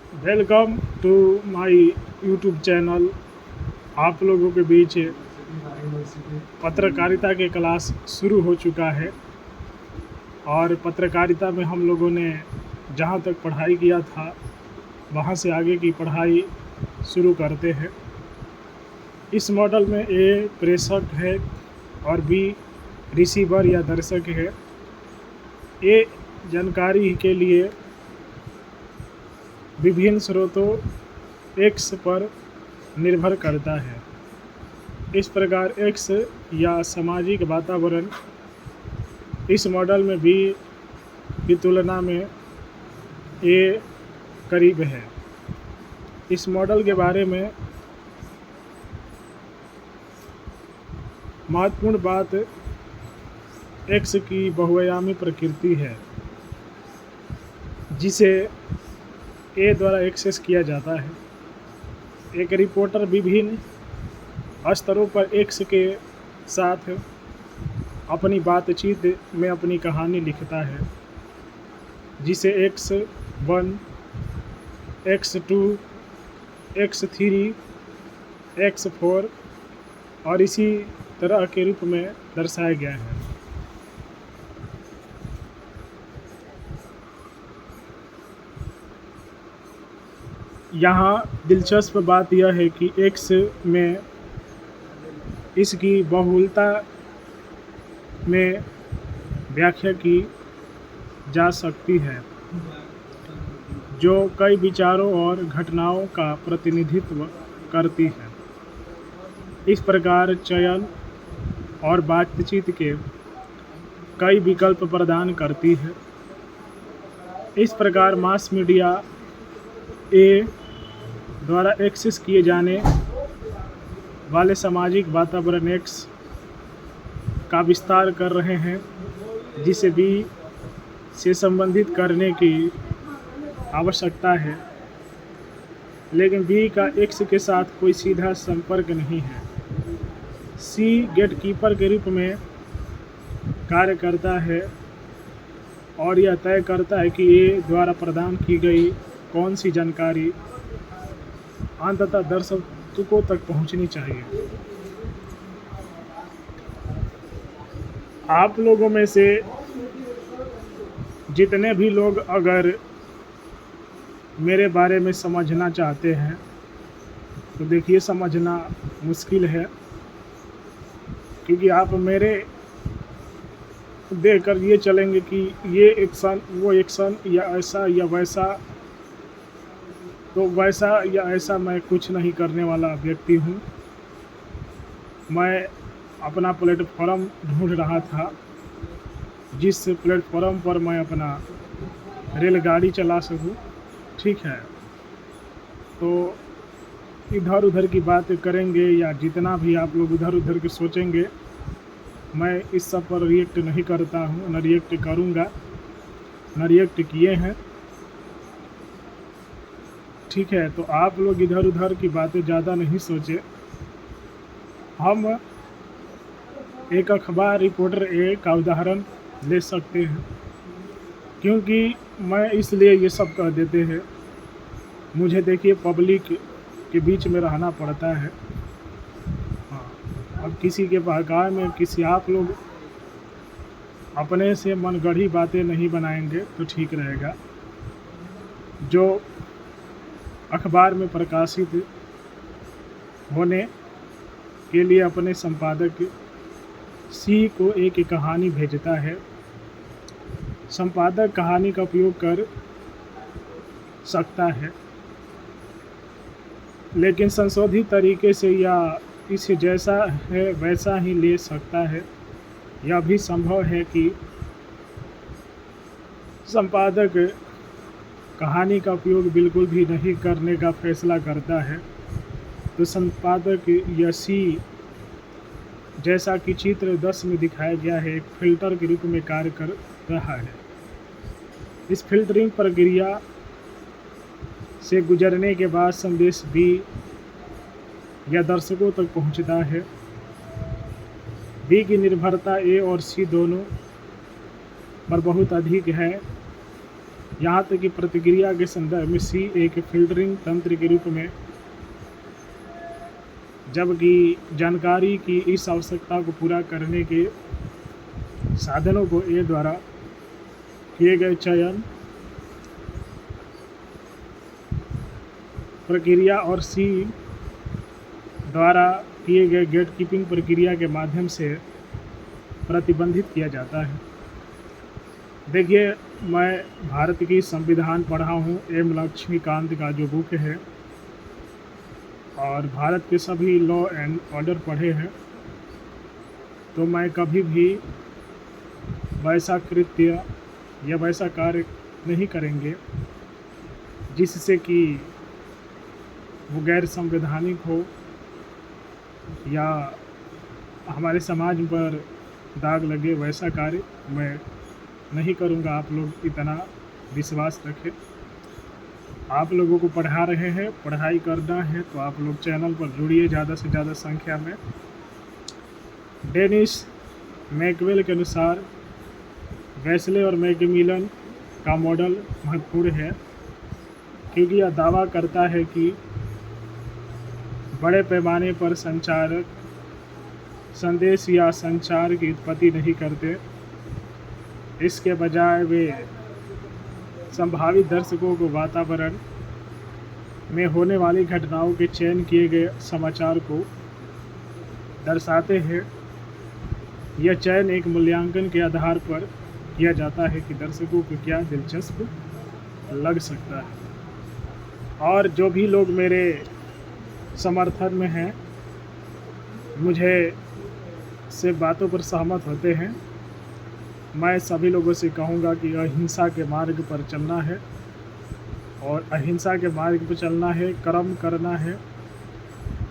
Welcome to my YouTube channel. आप लोगों के बीच पत्रकारिता के क्लास शुरू हो चुका है और पत्रकारिता में हम लोगों ने जहां तक पढ़ाई किया था वहां से आगे की पढ़ाई शुरू करते हैं। इस मॉडल में ए प्रेषक है और बी रिसीवर या दर्शक है। ए जानकारी के लिए विभिन्न स्रोतों एक्स पर निर्भर करता है। इस प्रकार एक्स या सामाजिक वातावरण इस मॉडल में बी की तुलना में ए करीब है। इस मॉडल के बारे में महत्वपूर्ण बात एक्स की बहुआयामी प्रकृति है जिसे ए द्वारा एक्सेस किया जाता है। एक रिपोर्टर विभिन्न स्तरों पर एक्स के साथ अपनी बातचीत में अपनी कहानी लिखता है जिसे X1, X2, X3, X4 और इसी तरह के रूप में दर्शाया गया है। यहाँ दिलचस्प बात यह है कि एक्स में इसकी बहुलता में व्याख्या की जा सकती है जो कई विचारों और घटनाओं का प्रतिनिधित्व करती है। इस प्रकार चयन और बातचीत के कई विकल्प प्रदान करती है। इस प्रकार मास मीडिया ए द्वारा एक्सेस किए जाने वाले सामाजिक वातावरण एक्स का विस्तार कर रहे हैं जिसे बी से संबंधित करने की आवश्यकता है, लेकिन बी का एक्स के साथ कोई सीधा संपर्क नहीं है। सी गेटकीपर के रूप में कार्य करता है और यह तय करता है कि ए द्वारा प्रदान की गई कौन सी जानकारी अंततः दर्शकों तक पहुंचनी चाहिए। आप लोगों में से जितने भी लोग अगर मेरे बारे में समझना चाहते हैं तो देखिए, समझना मुश्किल है क्योंकि आप मेरे देखकर ये चलेंगे कि ये एक्शन, वो एक्शन, या ऐसा या वैसा, तो वैसा या ऐसा मैं कुछ नहीं करने वाला व्यक्ति हूँ। मैं अपना प्लेटफॉर्म ढूंढ रहा था जिस प्लेटफॉर्म पर मैं अपना रेलगाड़ी चला सकूँ। ठीक है, तो इधर उधर की बातें करेंगे या जितना भी आप लोग इधर उधर के सोचेंगे, मैं इस सब पर रिएक्ट नहीं करता हूँ, न रिएक्ट करूँगा, न रिएक्ट किए हैं। ठीक है, तो आप लोग इधर उधर की बातें ज़्यादा नहीं सोचे। हम एक अखबार रिपोर्टर ए का उदाहरण ले सकते हैं क्योंकि मैं इसलिए ये सब कह देते हैं, मुझे देखिए पब्लिक के बीच में रहना पड़ता है। हाँ, अब किसी के बहकावे में किसी आप लोग अपने से मनगढ़ी बातें नहीं बनाएंगे तो ठीक रहेगा। जो अखबार में प्रकाशित होने के लिए अपने संपादक सी को एक कहानी भेजता है। संपादक कहानी का उपयोग कर सकता है लेकिन संशोधित तरीके से या इसे जैसा है वैसा ही ले सकता है। यह भी संभव है कि संपादक कहानी का उपयोग बिल्कुल भी नहीं करने का फैसला करता है, तो संपादक या सी, जैसा कि चित्र 10 में दिखाया गया है, एक फिल्टर के रूप में कार्य कर रहा है। इस फिल्टरिंग प्रक्रिया से गुजरने के बाद संदेश बी या दर्शकों तक पहुंचता है। बी की निर्भरता ए और सी दोनों पर बहुत अधिक है यहाँ तक कि प्रतिक्रिया के संदर्भ में सी एक फ़िल्टरिंग तंत्र के रूप में, जबकि जानकारी की इस आवश्यकता को पूरा करने के साधनों को ए द्वारा किए गए चयन प्रक्रिया और सी द्वारा किए गए गेट कीपिंग प्रक्रिया के माध्यम से प्रतिबंधित किया जाता है। देखिए, मैं भारत की संविधान पढ़ा हूँ, एम लक्ष्मीकांत का जो बुक है, और भारत के सभी लॉ एंड ऑर्डर पढ़े हैं। तो मैं कभी भी वैसा कृत्य या वैसा कार्य नहीं करेंगे जिससे कि वो गैर संवैधानिक हो या हमारे समाज पर दाग लगे। वैसा कार्य मैं नहीं करूँगा। आप लोग इतना विश्वास रखें। आप लोगों को पढ़ा रहे हैं, पढ़ाई करना है तो आप लोग चैनल पर जुड़िए ज़्यादा से ज़्यादा संख्या में। डेनिस मैकवेल के अनुसार वेस्ले और मैकमिलन का मॉडल महत्वपूर्ण है, क्योंकि यह दावा करता है कि बड़े पैमाने पर संचारक संदेश या संचार की उत्पत्ति नहीं करते। इसके बजाय वे संभावित दर्शकों को वातावरण में होने वाली घटनाओं के चयन किए गए समाचार को दर्शाते हैं। यह चयन एक मूल्यांकन के आधार पर किया जाता है कि दर्शकों को क्या दिलचस्प लग सकता है। और जो भी लोग मेरे समर्थन में हैं, मुझे से बातों पर सहमत होते हैं, मैं सभी लोगों से कहूँगा कि अहिंसा के मार्ग पर चलना है, और अहिंसा के मार्ग पर चलना है, कर्म करना है,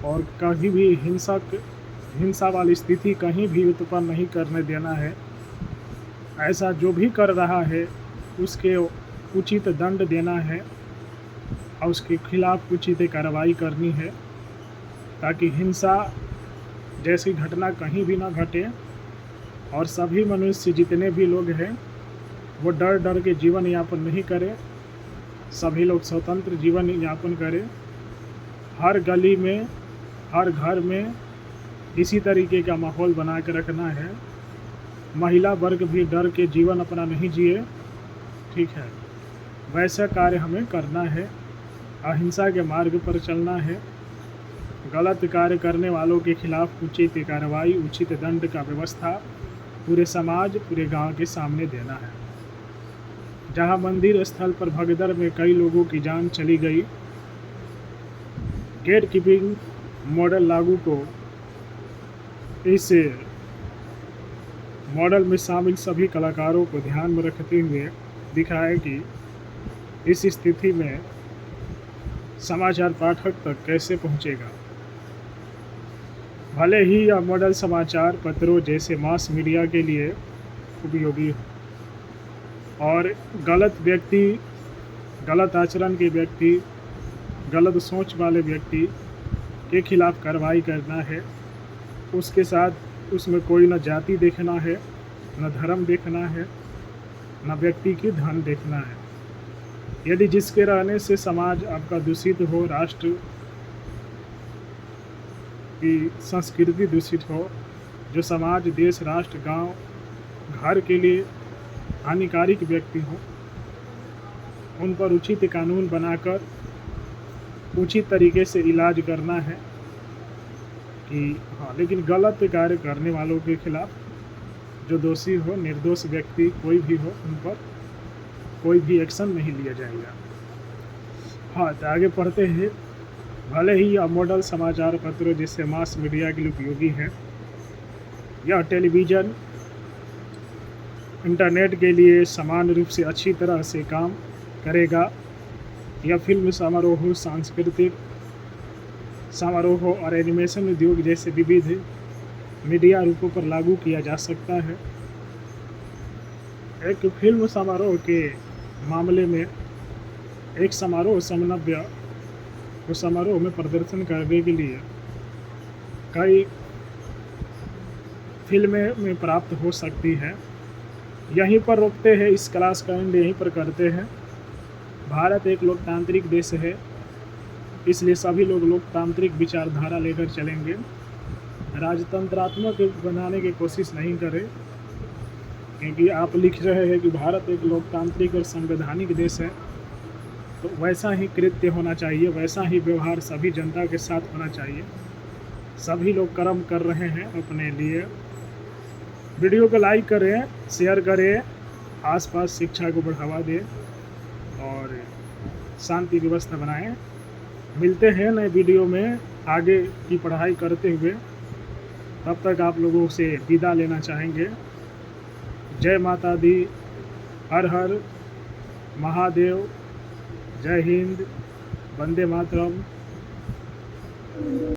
और कभी भी हिंसा वाली स्थिति कहीं भी उत्पन्न नहीं करने देना है। ऐसा जो भी कर रहा है उसके उचित दंड देना है और उसके खिलाफ उचित कार्रवाई करनी है, ताकि हिंसा जैसी घटना कहीं भी ना घटे और सभी मनुष्य जितने भी लोग हैं वो डर डर के जीवन यापन नहीं करें। सभी लोग स्वतंत्र जीवन यापन करें। हर गली में, हर घर में इसी तरीके का माहौल बना के रखना है। महिला वर्ग भी डर के जीवन अपना नहीं जिए, ठीक है। वैसा कार्य हमें करना है, अहिंसा के मार्ग पर चलना है। गलत कार्य करने वालों के खिलाफ उचित कार्रवाई, उचित दंड का व्यवस्था पूरे समाज, पूरे गांव के सामने देना है। जहां मंदिर स्थल पर भगदड़ में कई लोगों की जान चली गई, गेट कीपिंग मॉडल लागू को इस मॉडल में शामिल सभी कलाकारों को ध्यान में रखते हुए दिखाया कि इस स्थिति में समाचार पाठक तक कैसे पहुंचेगा। भले ही यह मॉडल समाचार पत्रों जैसे मास मीडिया के लिए उपयोगी हो, और गलत व्यक्ति, गलत आचरण के व्यक्ति, गलत सोच वाले व्यक्ति के खिलाफ कार्रवाई करना है। उसके साथ उसमें कोई न जाति देखना है, न धर्म देखना है, न व्यक्ति की धन देखना है। यदि जिसके रहने से समाज आपका दूषित हो, राष्ट्र की संस्कृति दूषित हो, जो समाज, देश, राष्ट्र, गांव, घर के लिए हानिकारक व्यक्ति हो, उन पर उचित कानून बनाकर उचित तरीके से इलाज करना है कि हाँ। लेकिन गलत कार्य करने वालों के खिलाफ, जो दोषी हो, निर्दोष व्यक्ति कोई भी हो, उन पर कोई भी एक्शन नहीं लिया जाएगा। हाँ, तो आगे पढ़ते हैं। भले ही यह मॉडल समाचार पत्रों जैसे मास मीडिया के लिए उपयोगी है, यह टेलीविज़न, इंटरनेट के लिए समान रूप से अच्छी तरह से काम करेगा। यह फिल्म समारोह, सांस्कृतिक समारोह और एनिमेशन उद्योग जैसे विविध मीडिया रूपों पर लागू किया जा सकता है। एक फिल्म समारोह के मामले में एक समारोह समन्वय उस समारोह में प्रदर्शन करने के लिए कई फिल्में में प्राप्त हो सकती है। यहीं पर रोकते हैं, इस क्लास का एंड यहीं पर करते हैं। भारत एक लोकतांत्रिक देश है, इसलिए सभी लोग लोकतांत्रिक विचारधारा लेकर चलेंगे। राजतंत्रात्मक बनाने की कोशिश नहीं करें, क्योंकि आप लिख रहे हैं कि भारत एक लोकतांत्रिक और संवैधानिक देश है, तो वैसा ही कृत्य होना चाहिए, वैसा ही व्यवहार सभी जनता के साथ होना चाहिए। सभी लोग कर्म कर रहे हैं अपने लिए। वीडियो को लाइक करें, शेयर करें, आसपास शिक्षा को बढ़ावा दें और शांति व्यवस्था बनाएं। मिलते हैं नए वीडियो में आगे की पढ़ाई करते हुए। तब तक आप लोगों से विदा लेना चाहेंगे। जय माता दी, हर हर महादेव, जय हिंद, वंदे मातरम।